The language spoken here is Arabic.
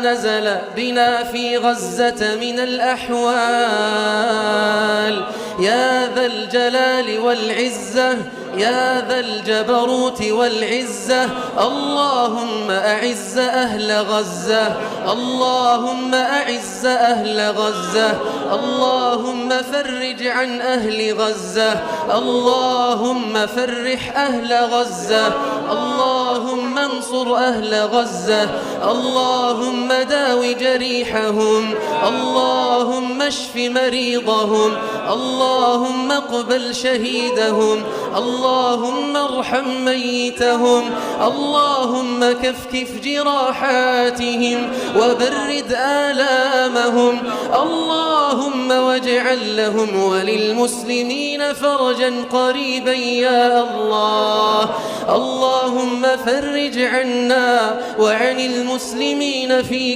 نزل بنا في غزة من الأحوال يا ذا الجلال والعزة يا ذا الجبروت والعزة. اللهم أعز أهل غزة، اللهم أعز أهل غزة، اللهم فرج عن أهل غزة، اللهم فرح أهل غزة، اللهم انصر أهل غزة، اللهم داو جريحهم، اللهم اشف مريضهم، اللهم اقبل شهيدهم، اللهم ارحم ميتهم، اللهم كفكف جراحاتهم وبرد آلامهم، اللهم واجعل لهم وللمسلمين فرجا قريبا يا الله. اللهم فرج عنا وعن المسلمين في